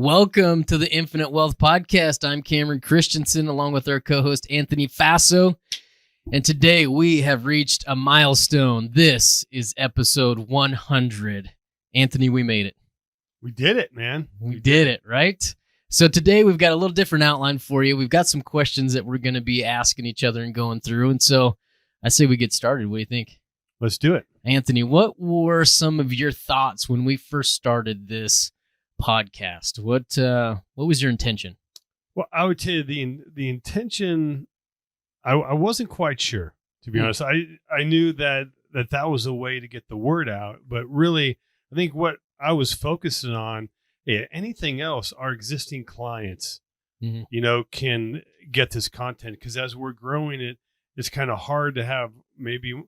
Welcome to the Infinite Wealth Podcast. I'm Cameron Christensen, along with our co-host Anthony Faso. And today we have reached a milestone. This is episode 100. Anthony, we made it. We did it, man. We did it, right? So today we've got a little different outline for you. We've got some questions that we're going to be asking each other and going through. And so I say we get started. What do you think? Let's do it. Anthony, what were some of your thoughts when we first started this podcast? What was your intention? Well, I would tell you the intention, I wasn't quite sure, to be honest. I knew that was a way to get the word out, but really, I think what I was focusing on, anything else, our existing clients, can get this content, because as we're growing it's kind of hard to have maybe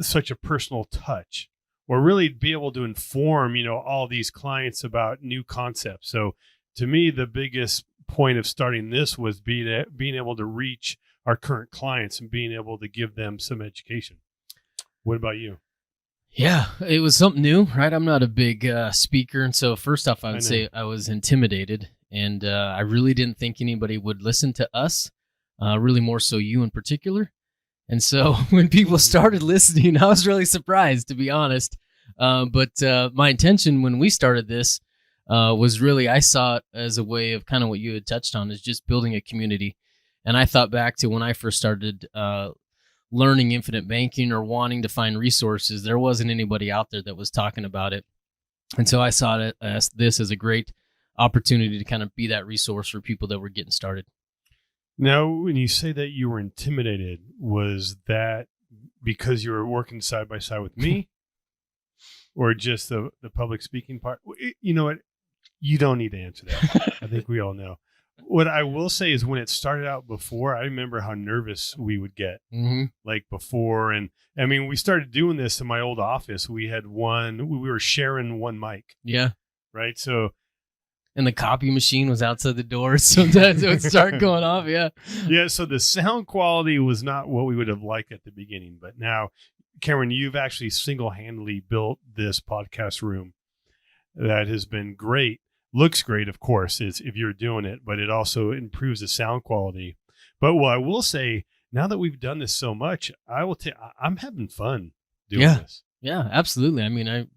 such a personal touch, or really be able to inform, all these clients about new concepts. So to me, the biggest point of starting this was being able to reach our current clients and being able to give them some education. What about you? Yeah, it was something new, right? I'm not a big speaker. And so first off, I would say I was intimidated, and I really didn't think anybody would listen to us, really more so you in particular. And so when people started listening, I was really surprised, to be honest. But my intention when we started this was really, I saw it as a way of kind of what you had touched on, is just building a community. And I thought back to when I first started learning infinite banking or wanting to find resources. There wasn't anybody out there that was talking about it. And so I saw it as a great opportunity to kind of be that resource for people that were getting started. Now, when you say that you were intimidated, was that because you were working side by side with me, or just the public speaking part? You know what? You don't need to answer that. I think we all know. What I will say is, when it started out before, I remember how nervous we would get, like before. And I mean, we started doing this in my old office. We were sharing one mic. Yeah. Right. So. And the copy machine was outside the door. Sometimes it would start going off. Yeah. Yeah. So the sound quality was not what we would have liked at the beginning. But now, Cameron, you've actually single-handedly built this podcast room that has been great. Looks great, of course, if you're doing it, but it also improves the sound quality. But what I will say, now that we've done this so much, I'm having fun doing this. Yeah, absolutely. I mean,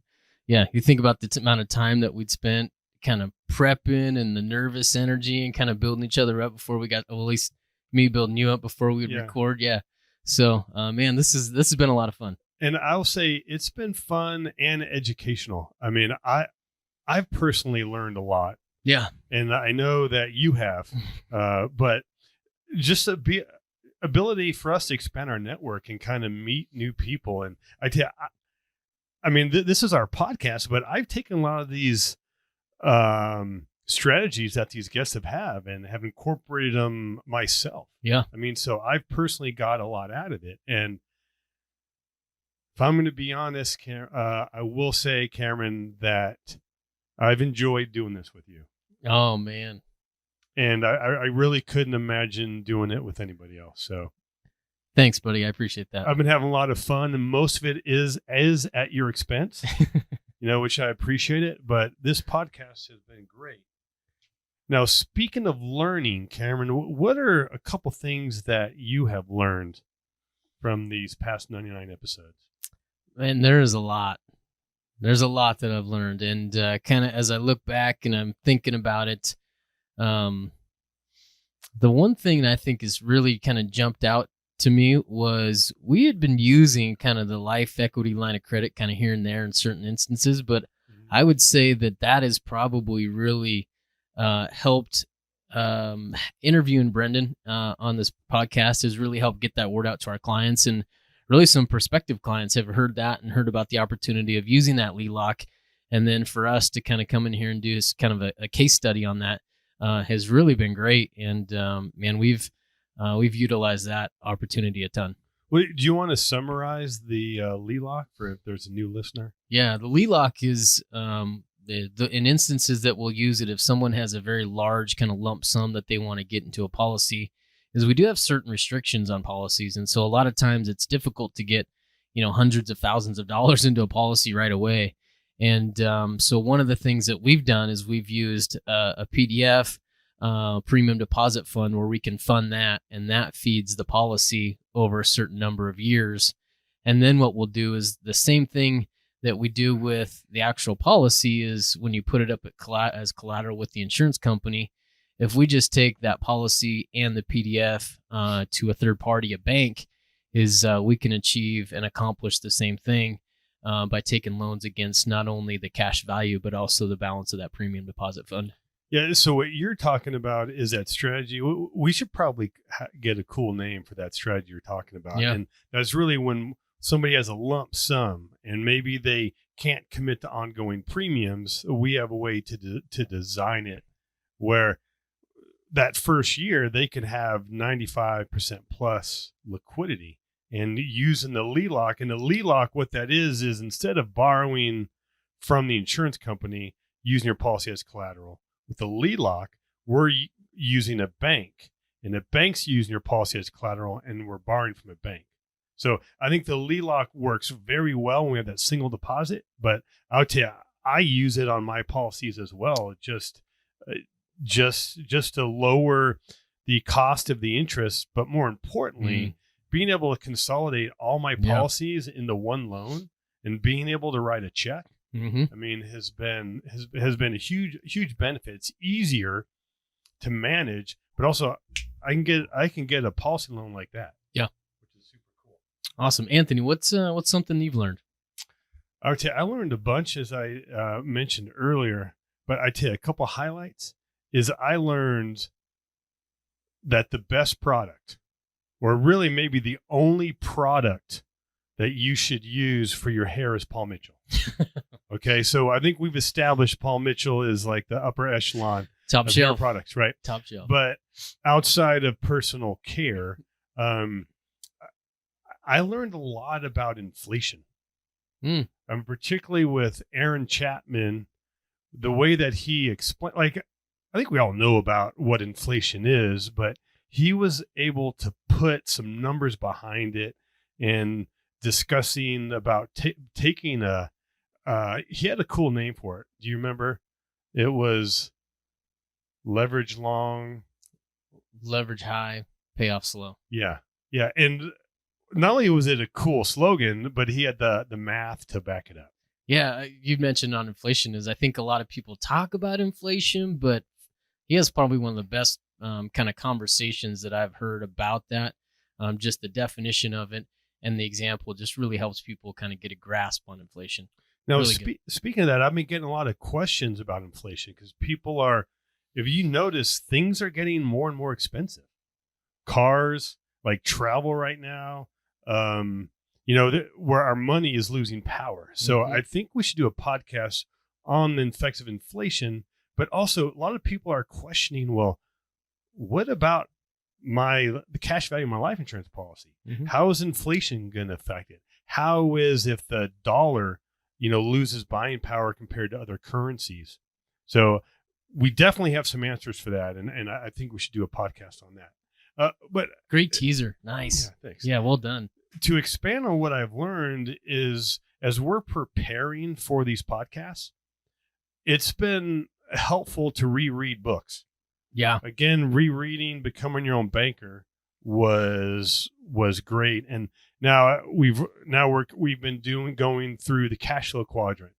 you think about the amount of time that we'd spent kind of prepping and the nervous energy and kind of building each other up before we got, well, at least me building you up before we would record. Yeah. So, man, this has been a lot of fun. And I'll say it's been fun and educational. I mean, I've personally learned a lot. Yeah. And I know that you have, but just ability for us to expand our network and kind of meet new people. And this is our podcast, but I've taken a lot of these strategies that these guests have and have incorporated them myself. Yeah. I mean, so I've personally got a lot out of it. And if I'm going to be honest, I will say, Cameron, that I've enjoyed doing this with you. Oh, man. And I really couldn't imagine doing it with anybody else. So thanks, buddy. I appreciate that. I've been having a lot of fun, and most of it is at your expense, which I appreciate it. But this podcast has been great. Now, speaking of learning, Cameron, what are a couple things that you have learned from these past 99 episodes? Man, there is a lot. There's a lot that I've learned. And kind of as I look back and I'm thinking about it, the one thing that I think is really kind of jumped out to me was we had been using kind of the life equity line of credit kind of here and there in certain instances, but I would say that is probably really helped. Interviewing Brendan on this podcast has really helped get that word out to our clients, and really some prospective clients have heard that and heard about the opportunity of using that LELOC. And then for us to kind of come in here and do this kind of a case study on that has really been great. And man, we've utilized that opportunity a ton. Well, do you want to summarize the LELOC for if there's a new listener? Yeah, the LELOC is in instances that we'll use it if someone has a very large kind of lump sum that they want to get into a policy, is we do have certain restrictions on policies. And so a lot of times it's difficult to get, hundreds of thousands of dollars into a policy right away. And so one of the things that we've done is we've used a PDF premium deposit fund where we can fund that, and that feeds the policy over a certain number of years. And then what we'll do is the same thing that we do with the actual policy is when you put it up as collateral with the insurance company, if we just take that policy and the PDF to a third party, a bank, is we can achieve and accomplish the same thing by taking loans against not only the cash value, but also the balance of that premium deposit fund. Yeah. So what you're talking about is that strategy. We should probably get a cool name for that strategy you're talking about. Yeah. And that's really when somebody has a lump sum and maybe they can't commit to ongoing premiums. We have a way to design it where that first year they can have 95% plus liquidity, and using the LELOC. And the LELOC, what that is instead of borrowing from the insurance company, using your policy as collateral, with the LELOC, we're using a bank, and the bank's using your policy as collateral, and we're borrowing from a bank. So I think the LELOC works very well when we have that single deposit, but I'll tell you, I use it on my policies as well, just to lower the cost of the interest, but more importantly, being able to consolidate all my policies into one loan and being able to write a check. I mean, has been a huge benefit. It's easier to manage, but also I can get a policy loan like that. Yeah, which is super cool. Awesome, Anthony. What's something you've learned? I learned a bunch, as I mentioned earlier, but I tell you a couple of highlights is I learned that the best product, or really maybe the only product that you should use for your hair, is Paul Mitchell. Okay, so I think we've established Paul Mitchell is like the upper echelon top of shelf hair products, right? Top shelf. But outside of personal care, I learned a lot about inflation. Particularly with Aaron Chapman, the way that he explained, like, I think we all know about what inflation is, but he was able to put some numbers behind it and discussing about taking he had a cool name for it. Do you remember? It was leverage long, leverage high, payoff slow. Yeah. And not only was it a cool slogan, but he had the math to back it up. Yeah, you mentioned on inflation is I think a lot of people talk about inflation, but he has probably one of the best kind of conversations that I've heard about that. Just the definition of it and the example just really helps people kind of get a grasp on inflation. Now, Really speaking of that, I've been getting a lot of questions about inflation because people are, if you notice, things are getting more and more expensive. Cars, like travel right now, where our money is losing power. So I think we should do a podcast on the effects of inflation, but also a lot of people are questioning, well, what about the cash value of my life insurance policy? How is inflation going to affect it? How is if the dollar, loses buying power compared to other currencies? So we definitely have some answers for that. And I think we should do a podcast on that. But great teaser. Nice. Yeah, thanks. Yeah, well done. To expand on what I've learned is, as we're preparing for these podcasts, it's been helpful to reread books. Yeah. Again, rereading Becoming Your Own Banker was great. And now we've been going through the cash flow quadrant.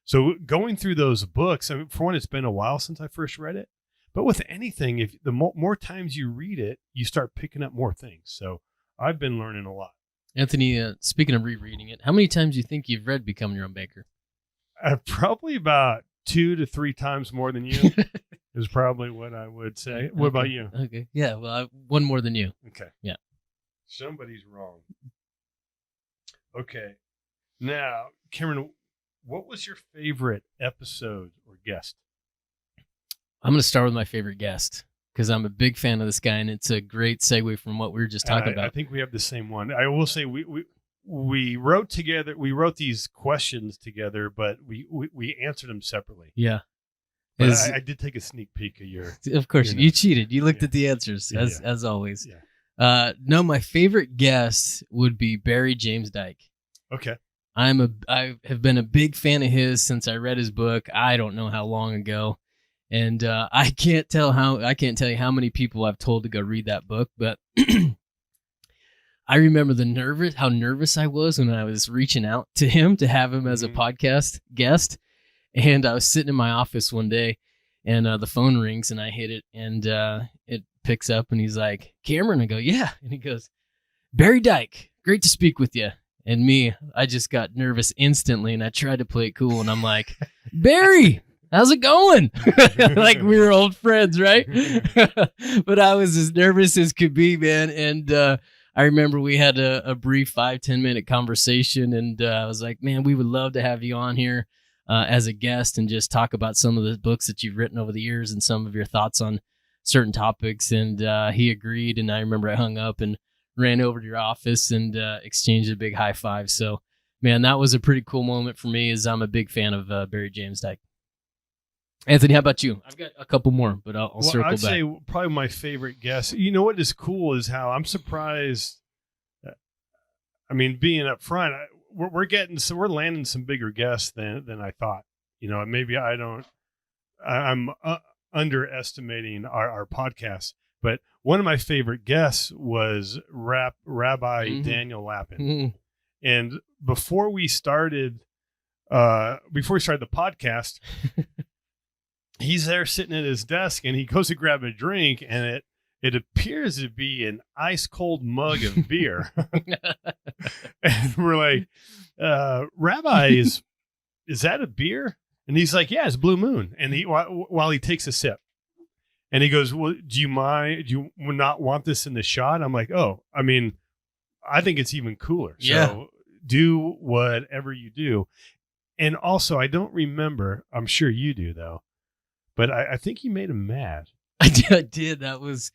So going through those books, I mean, for one, it's been a while since I first read it. But with anything, if the more times you read it, you start picking up more things. So I've been learning a lot. Anthony, speaking of rereading it, how many times do you think you've read Becoming Your Own Banker? Probably about 2 to 3 times more than you is probably what I would say. What about you? Okay. Yeah, well, one more than you. Okay. Yeah. Somebody's wrong. Okay. Now, Cameron, what was your favorite episode or guest? I'm going to start with my favorite guest because I'm a big fan of this guy, and it's a great segue from what we were just talking about. I think we have the same one. I will say we wrote together. We wrote these questions together, but we answered them separately. Yeah. But I did take a sneak peek of your. Of course, you cheated. You looked at the answers as always. Yeah. No, my favorite guest would be Barry James Dyke. Okay. I have been a big fan of his since I read his book. I don't know how long ago, and I can't tell you how many people I've told to go read that book. But I remember how nervous I was when I was reaching out to him to have him as a podcast guest. And I was sitting in my office one day, and the phone rings, and I hit it, and it picks up, and he's like, "Cameron?" I go, "Yeah." And he goes, "Barry Dyke, great to speak with you." And me, I just got nervous instantly, and I tried to play it cool, and I'm like, "Barry, how's it going?" Like we were old friends, right? But I was as nervous as could be, man. And I remember we had a brief 5-10 minute conversation, and I was like, "Man, we would love to have you on here as a guest and just talk about some of the books that you've written over the years and some of your thoughts on certain topics." And he agreed. And I remember I hung up and ran over to your office and exchanged a big high five. So, man, that was a pretty cool moment for me, as I'm a big fan of Barry James Dyke. Anthony, how about you? I've got a couple more, but I'll circle back. I'd say probably my favorite guest. You know what is cool is how I'm surprised. I mean, being up front, we're landing some bigger guests than I thought. You know, maybe I'm underestimating our podcast. But one of my favorite guests was Rabbi Daniel Lapin. And before we started the podcast, he's there sitting at his desk, and he goes to grab a drink, and it appears to be an ice cold mug of beer. And we're like, "Rabbi, is that a beer?" And he's like, "Yeah, it's Blue Moon." And while he takes a sip, and he goes, "Well, do you mind? Do you not want this in the shot?" I'm like, "Oh, I mean, I think it's even cooler. Yeah. So do whatever you do." And also, I don't remember. I'm sure you do though, but I think you made him mad. I did. That was,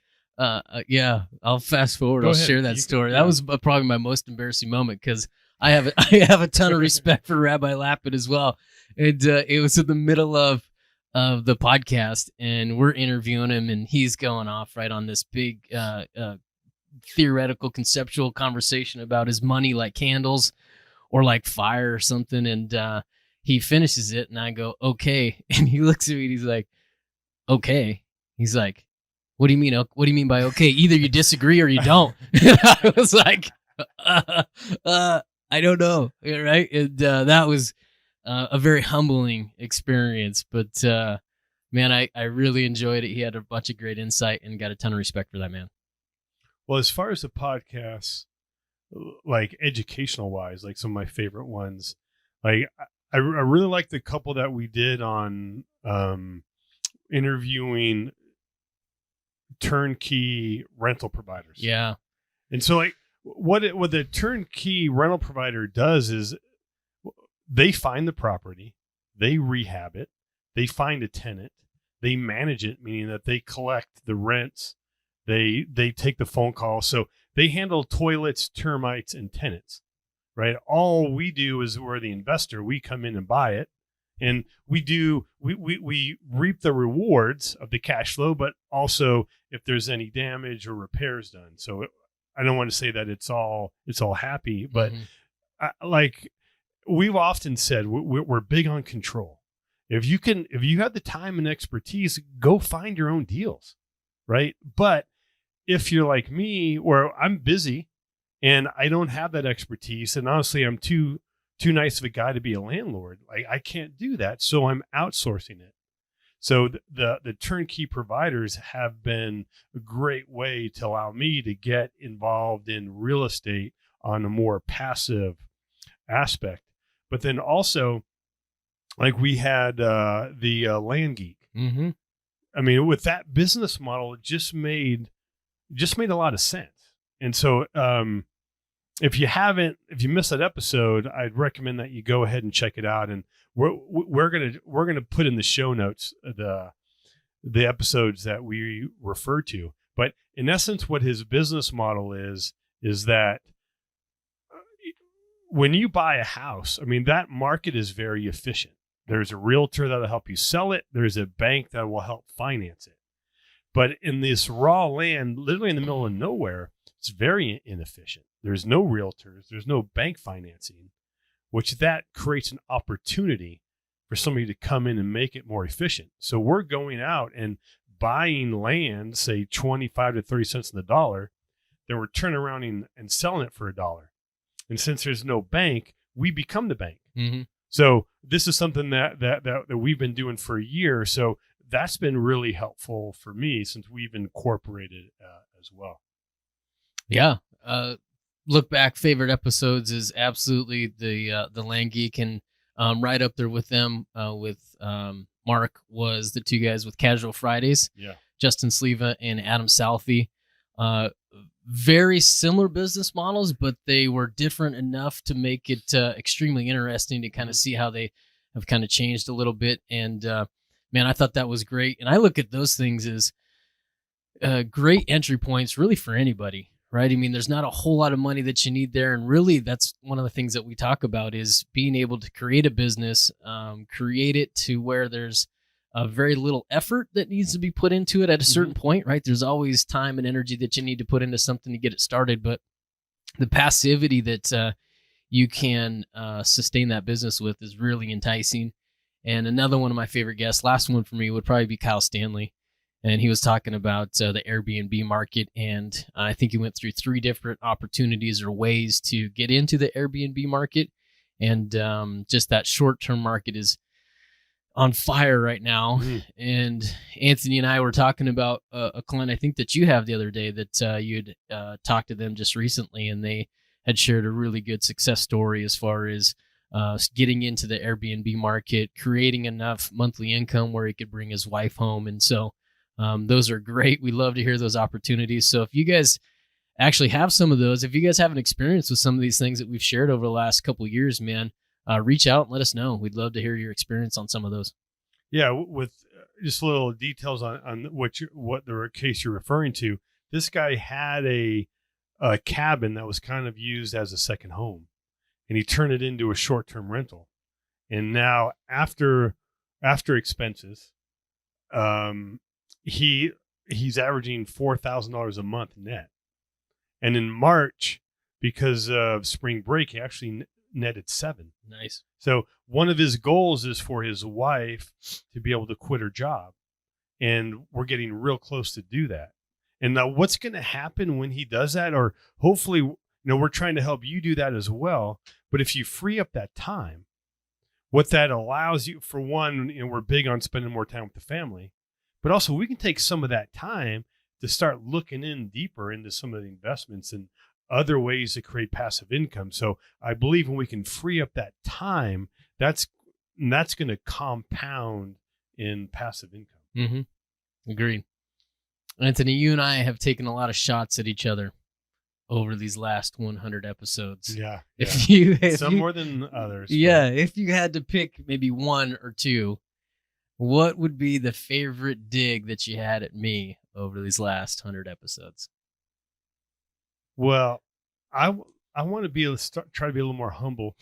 yeah. I'll fast forward. Go I'll ahead. share that story. Yeah. That was probably my most embarrassing moment, because I have a ton of respect for Rabbi Lapin as well. And it was in the middle of the podcast, and we're interviewing him, and he's going off right on this big theoretical, conceptual conversation about his money like candles or like fire or something. And he finishes it, and I go, "Okay." And he looks at me, and he's like, "Okay." He's like, "What do you mean? What do you mean by okay? Either you disagree or you don't." And I was like, "I don't know." Right. And that was a very humbling experience, but man, I really enjoyed it. He had a bunch of great insight, and got a ton of respect for that man. Well, as far as the podcasts, like educational wise, like some of my favorite ones, like I really like the couple that we did on interviewing turnkey rental providers. Yeah. And so like what the turnkey rental provider does is they find the property, they rehab it, they find a tenant, they manage it, meaning that they collect the rents, they take the phone call. So they handle toilets, termites, and tenants, right? All we do is we're the investor. We come in and buy it. And we reap the rewards of the cash flow, but also if there's any damage or repairs done. So I don't want to say that it's all happy, but like we've often said, we're big on control. If you have the time and expertise, go find your own deals, right? But if you're like me, or I'm busy and I don't have that expertise, and honestly, I'm too nice of a guy to be a landlord. Like I can't do that. So I'm outsourcing it. So the turnkey providers have been a great way to allow me to get involved in real estate on a more passive aspect. But then also, like we had the Land Geek. Mm-hmm. I mean, with that business model, it just made a lot of sense. And so if you missed that episode, I'd recommend that you go ahead and check it out. And we're gonna put in the show notes the episodes that we refer to. But in essence, what his business model is that when you buy a house, I mean, that market is very efficient. There's a realtor that'll help you sell it. There's a bank that will help finance it. But in this raw land, literally in the middle of nowhere, it's very inefficient. There's no realtors. There's no bank financing. which that creates an opportunity for somebody to come in and make it more efficient. So we're going out and buying land, say 25 to 30 cents on the dollar, then we're turning around and selling it for $1. And since there's no bank, we become the bank. Mm-hmm. So this is something that we've been doing for a year. So that's been really helpful for me since we've incorporated as well. Yeah. Look back, favorite episodes is absolutely the Land Geek, and right up there with them with Mark was the two guys with Casual Fridays. Yeah. Justin Sleva and Adam Salfi. Very similar business models, but they were different enough to make it extremely interesting to kind of see how they have kind of changed a little bit. And man, I thought that was great. And I look at those things as great entry points really for anybody, right? I mean, there's not a whole lot of money that you need there. And really, that's one of the things that we talk about is being able to create a business, create it to where there's very little effort that needs to be put into it at a certain point, right? There's always time and energy that you need to put into something to get it started. But the passivity that you can sustain that business with is really enticing. And another one of my favorite guests, last one for me, would probably be Kyle Stanley. And he was talking about the Airbnb market. And I think he went through 3 different opportunities or ways to get into the Airbnb market. And just that short-term market is on fire right now. And Anthony and I were talking about a client I think that you have the other day that you'd talked to them just recently, and they had shared a really good success story as far as getting into the Airbnb market, creating enough monthly income where he could bring his wife home. And so those are great. We love to hear those opportunities. So if you guys actually have some of those, if you guys have an experience with some of these things that we've shared over the last couple of years, man, reach out and let us know. We'd love to hear your experience on some of those. Yeah, with just little details on what the case you're referring to. This guy had a cabin that was kind of used as a second home, and he turned it into a short-term rental. And now after expenses, he's averaging $4,000 a month net. And in March, because of spring break, he actually netted 7. Nice. So one of his goals is for his wife to be able to quit her job. And we're getting real close to do that. And now what's going to happen when he does that, or hopefully, we're trying to help you do that as well. But if you free up that time, what that allows you, for one, we're big on spending more time with the family, but also we can take some of that time to start looking in deeper into some of the investments and other ways to create passive income. So I believe when we can free up that time, that's going to compound in passive income. Mm-hmm. Agreed. Anthony, you and I have taken a lot of shots at each other over these last 100 episodes. Yeah. If more than others. Yeah. But if you had to pick maybe 1 or 2, what would be the favorite dig that you had at me over these last 100 episodes? Well, I want to be able to try to be a little more humble.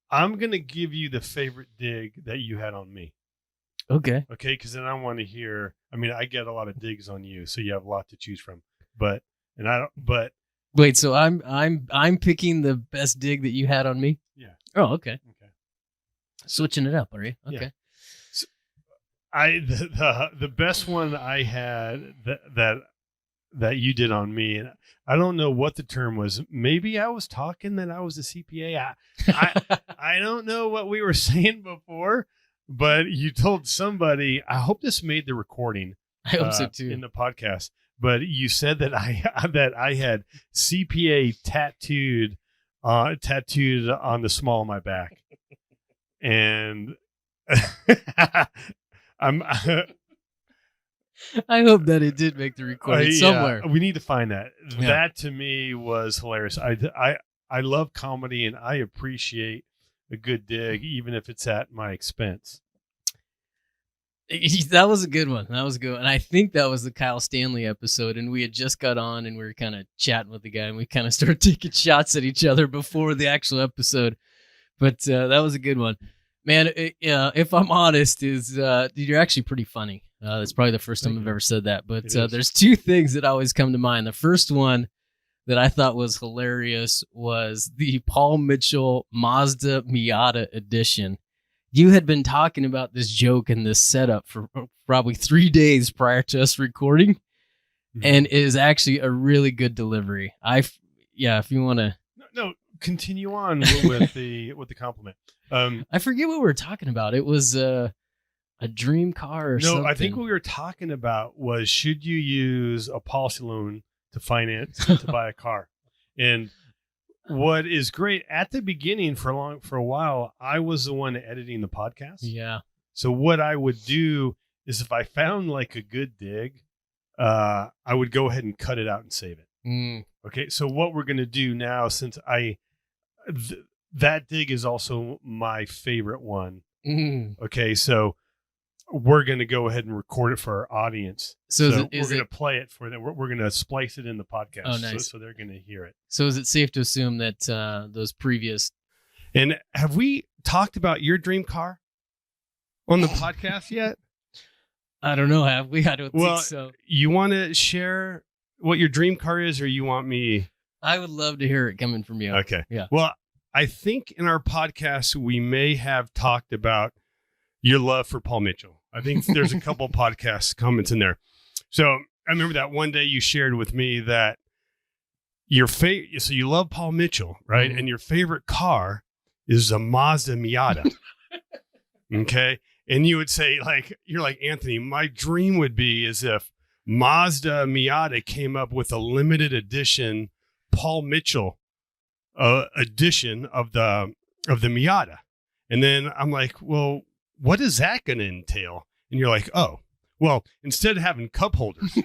I'm going to give you the favorite dig that you had on me. Okay. Because then I want to hear. I mean, I get a lot of digs on you, so you have a lot to choose from. But wait, so I'm picking the best dig that you had on me? Yeah. Oh, okay. Switching it up, are you? Okay. Yeah. The best one I had that you did on me, and I don't know what the term was. Maybe I was talking that I was a CPA. I don't know what we were saying before, but you told somebody. I hope this made the recording. I hope so too. In the podcast. But you said that I had CPA tattooed on the small of my back, and I hope that it did make the recording somewhere. We need to find that. Yeah. That to me was hilarious. I love comedy, and I appreciate a good dig, even if it's at my expense. That was a good one. And I think that was the Kyle Stanley episode, and we had just got on and we were kind of chatting with the guy, and we kind of started taking shots at each other before the actual episode. But that was a good one. Man, if I'm honest, you're actually pretty funny. That's probably the first time I've ever said that. But there's 2 things that always come to mind. The first one that I thought was hilarious was the Paul Mitchell Mazda Miata edition. You had been talking about this joke and this setup for probably 3 days prior to us recording, and it is actually a really good delivery. If you want to, no, continue on with the compliment. I forget what we were talking about. It was a dream car or something. No, I think what we were talking about was, should you use a policy loan to finance to buy a car? And what is great at the beginning for a while, I was the one editing the podcast. Yeah. So what I would do is, if I found like a good dig, I would go ahead and cut it out and save it. Okay. So what we're going to do now, since that dig is also my favorite one. Okay. So we're going to go ahead and record it for our audience. So we're going to play it for them. We're going to splice it in the podcast. Oh, nice. So they're going to hear it. So is it safe to assume that those previous... And have we talked about your dream car on the podcast yet? I don't know. Have we? I don't think so. You want to share what your dream car is, or you want me? I would love to hear it coming from you. Okay. Yeah. Well, I think in our podcast, we may have talked about your love for Paul Mitchell. I think there's a couple podcast comments in there. So I remember that one day you shared with me that so you love Paul Mitchell, right? And your favorite car is a Mazda Miata. Okay. And you would say, like, you're like, Anthony, my dream would be as if Mazda Miata came up with a limited edition Paul Mitchell edition of the Miata. And then I'm like, well, what is that going to entail? And you're like, oh, well, instead of having cup holders,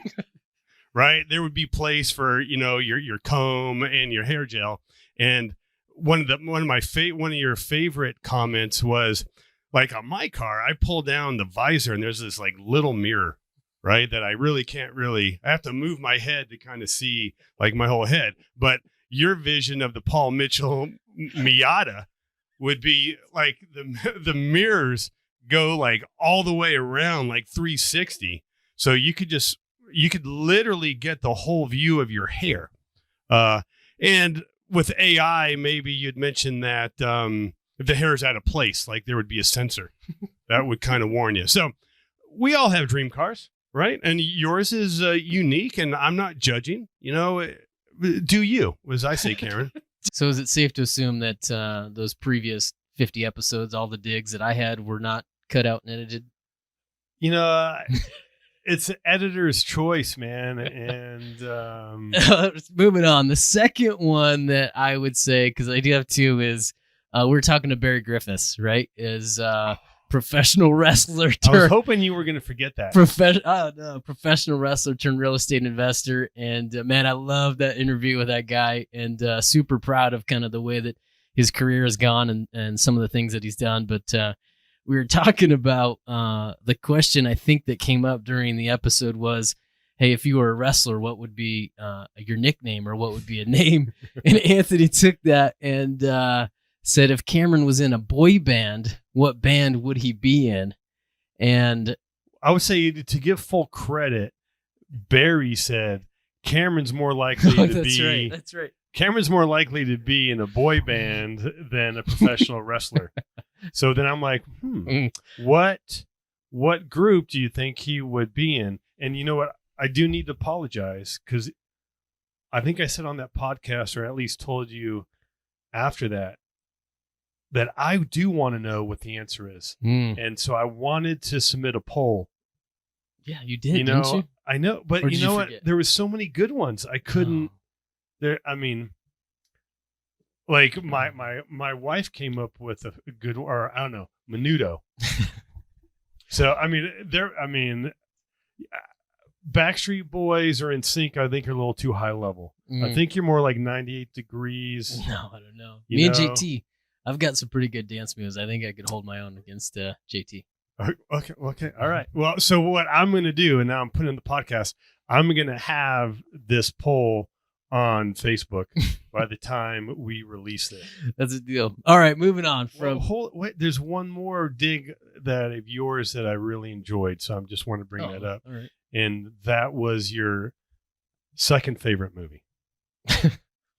right, there would be place for, your comb and your hair gel. And one of your favorite comments was, like, on my car, I pull down the visor and there's this like little mirror, right, that I really can't I have to move my head to kind of see like my whole head. But your vision of the Paul Mitchell Miata would be like the mirrors go like all the way around, like 360. So you could literally get the whole view of your hair. And with AI, maybe you'd mention that if the hair is out of place, like there would be a sensor that would kind of warn you. So we all have dream cars, right? And yours is unique, and I'm not judging. Do you, as I say, Karen. So is it safe to assume that those previous 50 episodes, all the digs that I had, were not cut out and edited? It's an editor's choice, man. And moving on. The second one that I would say, because I do have two, is we're talking to Barry Griffiths, right? Is professional wrestler. I was hoping you were going to forget that. Professional wrestler turned real estate investor. And man, I love that interview with that guy, and super proud of kind of the way that his career has gone and some of the things that he's done. But we were talking about the question I think that came up during the episode was, hey, if you were a wrestler, what would be your nickname, or what would be a name? And Anthony took that and said, if Cameron was in a boy band, what band would he be in? And I would say, to give full credit, Barry said Cameron's more likely to be. That's right. Cameron's more likely to be in a boy band than a professional wrestler. So then I'm like, what group do you think he would be in? And you know what? I do need to apologize, because I think I said on that podcast, or at least told you after that I do want to know what the answer is. And so I wanted to submit a poll. Yeah, you did, didn't you? I know, but you know what? There was so many good ones. I couldn't. I mean, like my wife came up with a good, or I don't know, Menudo. So I mean, Backstreet Boys or NSYNC, I think, are a little too high level. I think you're more like 98 Degrees. No, I don't know. Me and JT, I've got some pretty good dance moves. I think I could hold my own against JT. Okay. All right. Well, so what I'm going to do, and now I'm putting in the podcast, I'm going to have this poll on Facebook by the time we release it. That's a deal. All right, moving on from. Wait, there's one more dig of yours that I really enjoyed, so I just want to bring that up. All right. And that was your second favorite movie.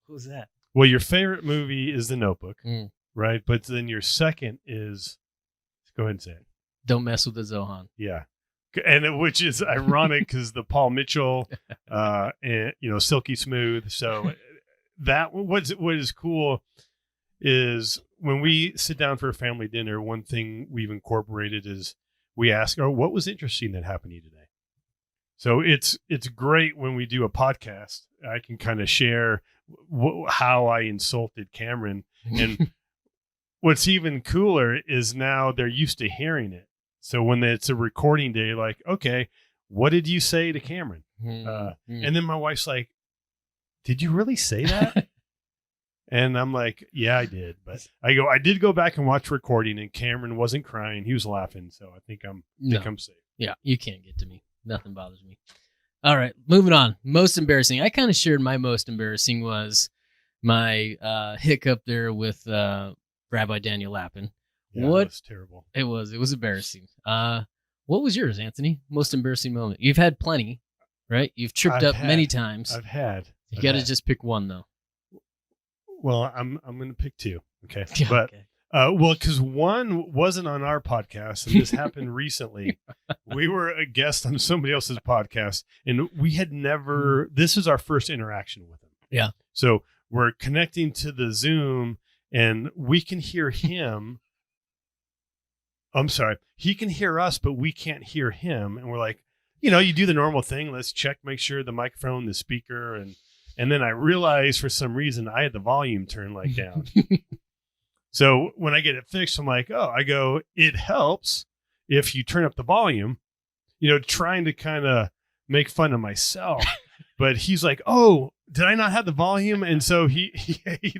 Who's that? Well, your favorite movie is The Notebook, Mm. right? But then your second is, go ahead and say it. Don't Mess with the Zohan. Yeah. Which is ironic because the Paul Mitchell, and Silky Smooth. So that what is cool is when we sit down for a family dinner, one thing we've incorporated is we ask, "Oh, what was interesting that happened to you today?" So it's great when we do a podcast. I can kind of share how I insulted Cameron, and what's even cooler is now they're used to hearing it. So when it's a recording day, like, okay, what did you say to Cameron? And then my wife's like, did you really say that? And I'm like, yeah, I did. But I did go back and watch recording, and Cameron wasn't crying. He was laughing. So I think I'm safe. Yeah, you can't get to me. Nothing bothers me. All right, moving on. Most embarrassing. I kind of shared my most embarrassing was my hiccup there with Rabbi Daniel Lappin. Yeah, that was terrible. It was embarrassing. What was yours, Anthony? Most embarrassing moment? You've had plenty, right? You've tripped up many times. I've had. You got to just pick one, though. Well, I'm going to pick two. Okay. Yeah, but okay. well, because one wasn't on our podcast, and this happened recently. We were a guest on somebody else's podcast, and we had never. This is our first interaction with him. Yeah. So we're connecting to the Zoom, and we can hear him. I'm sorry. He can hear us, but we can't hear him. And we're like, you do the normal thing. Let's check, make sure the microphone, the speaker. And then I realized for some reason I had the volume turned like down. So when I get it fixed, I'm like, it helps if you turn up the volume, trying to kind of make fun of myself. But he's like, oh, did I not have the volume? And so he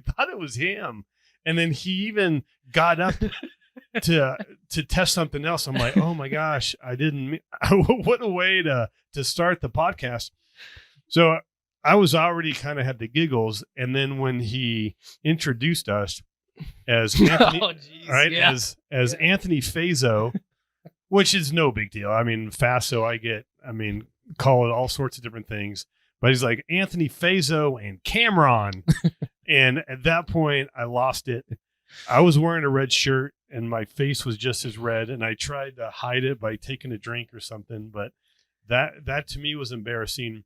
thought it was him. And then he even got up to test something else. I'm like, oh my gosh, I didn't. What a way to start the podcast. So I was already kind of had the giggles, and then when he introduced us as Anthony, right, yeah. as Anthony Fazo, which is no big deal. I mean, Faso, call it all sorts of different things, but he's like Anthony Fazo and Cameron, and at that point, I lost it. I was wearing a red shirt, and my face was just as red, and I tried to hide it by taking a drink or something, but that to me was embarrassing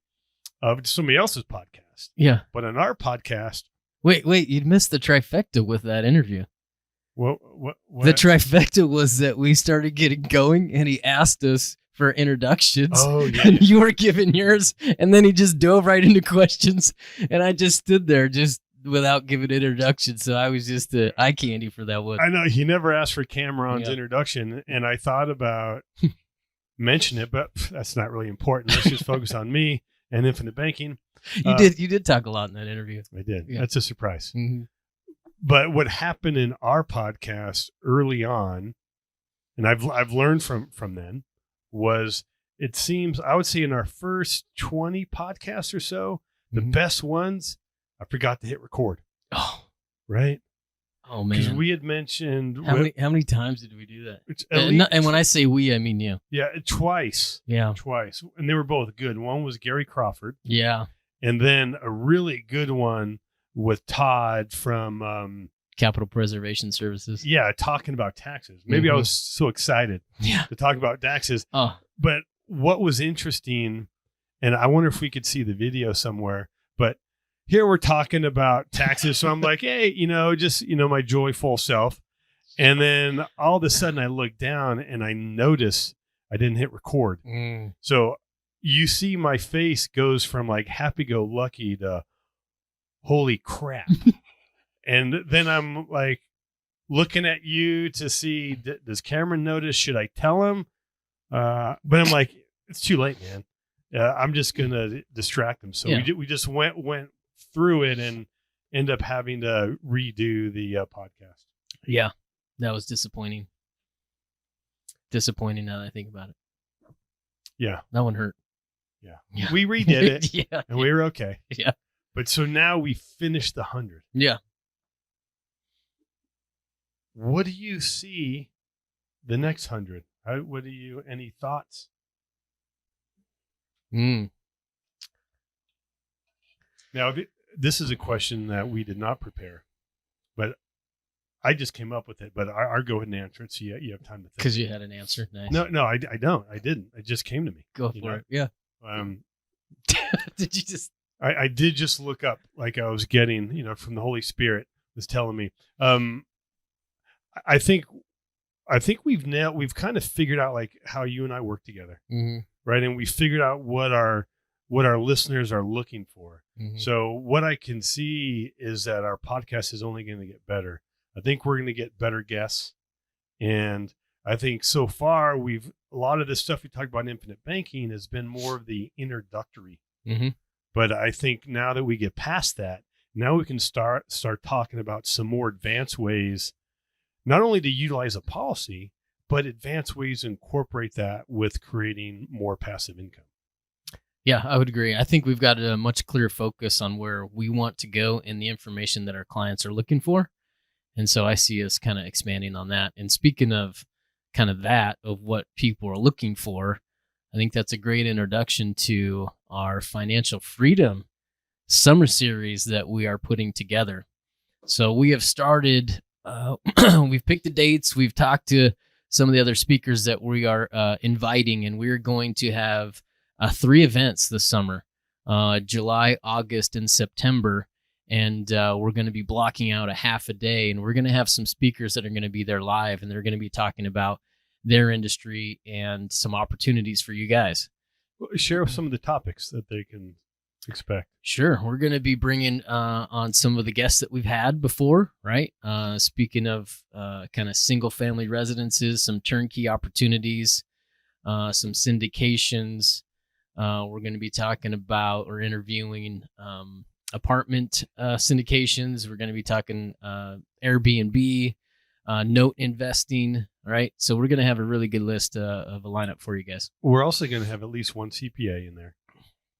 of somebody else's podcast. Yeah. But on our podcast. Wait, you missed the trifecta with that interview. What? The trifecta was that we started getting going, and he asked us for introductions. Oh, yeah. And you were giving yours, and then he just dove right into questions, and I just stood there just without giving introductions. So I was just eye candy for that one. I know he never asked for Cameron's introduction, and I thought about mentioning it, but that's not really important. Let's just focus on me and infinite banking. You did talk a lot in that interview. I did. Yeah. That's a surprise. Mm-hmm. But what happened in our podcast early on, and I've learned from then, was it seems I would say in our first 20 podcasts or so, the best ones, I forgot to hit record. Oh, right. Oh man, because we had mentioned how many times did we do that? And when I say we, I mean you. Yeah, twice. Yeah, twice, and they were both good. One was Gary Crawford. Yeah, and then a really good one with Todd from Capital Preservation Services. Yeah, talking about taxes. Maybe I was so excited to talk about taxes. Oh, but what was interesting, and I wonder if we could see the video somewhere, but here we're talking about taxes. So I'm like, hey, just, my joyful self. And then all of a sudden I look down and I notice I didn't hit record. So you see my face goes from like happy-go-lucky to holy crap. And then I'm like looking at you to see, does Cameron notice? Should I tell him? But I'm like, it's too late, man. I'm just going to distract him. So we just went through it and end up having to redo the podcast. Yeah, that was disappointing. Disappointing now that I think about it. Yeah. That one hurt. Yeah. We redid it and we were okay. Yeah. But so now we finished the 100. Yeah. What do you see the next 100? Any thoughts? Now, this is a question that we did not prepare, but I just came up with it. But I'll go ahead and answer it, so you have time to think. Because you had an answer. Nice. No, I don't. I didn't. It just came to me. Go for it. Yeah. Did you just? I did just look up, like I was getting, from the Holy Spirit was telling me. I think we've kind of figured out like how you and I work together, right? And we figured out what our listeners are looking for. So what I can see is that our podcast is only going to get better. I think we're going to get better guests, and I think so far a lot of the stuff we talked about in infinite banking has been more of the introductory. But I think now that we get past that, now we can start talking about some more advanced ways, not only to utilize a policy, but advanced ways to incorporate that with creating more passive income. Yeah, I would agree. I think we've got a much clearer focus on where we want to go and the information that our clients are looking for. And so I see us kind of expanding on that. And speaking of kind of that, of what people are looking for, I think that's a great introduction to our financial freedom summer series that we are putting together. So we have started, we've picked the dates, we've talked to some of the other speakers that we are inviting, and we're going to have 3 events this summer, July, August, and September. And we're going to be blocking out a half a day, and we're going to have some speakers that are going to be there live, and they're going to be talking about their industry and some opportunities for you guys. Share some of the topics that they can expect. Sure. We're going to be bringing on some of the guests that we've had before, right? Speaking of kind of single family residences, some turnkey opportunities, some syndications. We're going to be talking about or interviewing apartment syndications. We're going to be talking Airbnb, note investing, right? So we're going to have a really good list of a lineup for you guys. We're also going to have at least one CPA in there,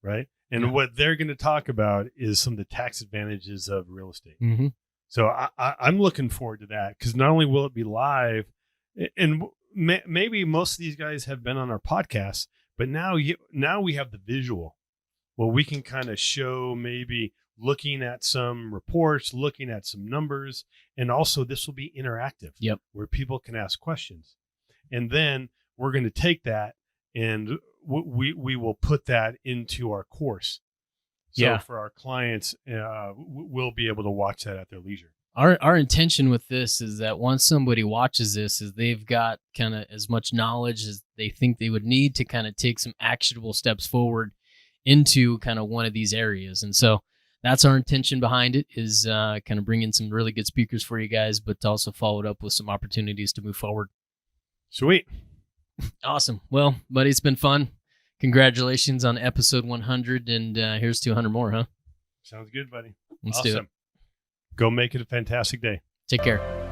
right? And what they're going to talk about is some of the tax advantages of real estate. So I'm looking forward to that, because not only will it be live, and maybe most of these guys have been on our podcast, but now we have the visual. Well, we can kind of show, maybe looking at some reports, looking at some numbers, and also this will be interactive. Yep. Where people can ask questions. And then we're going to take that and we will put that into our course. So for our clients, we'll be able to watch that at their leisure. Our intention with this is that once somebody watches this, is they've got kind of as much knowledge as they think they would need to kind of take some actionable steps forward into kind of one of these areas. And so that's our intention behind it, is kind of bringing some really good speakers for you guys, but to also follow it up with some opportunities to move forward. Sweet. Awesome. Well, buddy, it's been fun. Congratulations on episode 100, and here's 200 more, huh? Sounds good, buddy. Let's do it. Go make it a fantastic day. Take care.